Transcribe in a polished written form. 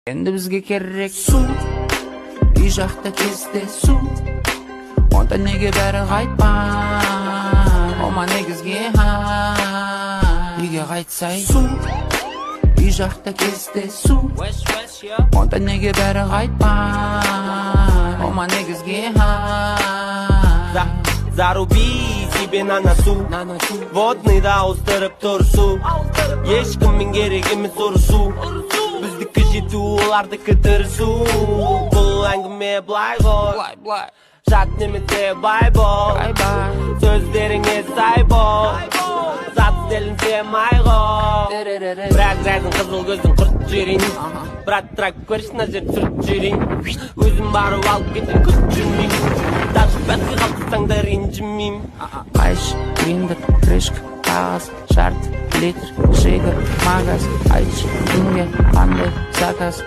Endi bizga kerak suv, үй жақта кезде су. Онда неге бәрі қайтпай, ома негізге үйге қайтсай су, үй жақта кезде су. Онда неге бәрі қайтпай, ома негізге Заруби себе на носу, водный да ауыстырып тұрсу. Ешкіммен керек емес ұрысу, біздікі жету, олардікі тырысу. Бұл әңгіме былай ғой, жат немесе бай бол, сөздеріңе сай бол, зат стелінсе май ғой. Бірақ рәзін қызыл көзін құрт жүрейін, брат трак көрші мына жер сүрт жүрейін. Өзім барып алып кетен күт жүрмейін, даже бәткі қалқысаң да ренжімейм. Қайш, гриндер, крышка, қағаз, шарт, литр, жигір, магаз. Айтшы, кімге қандай заказ?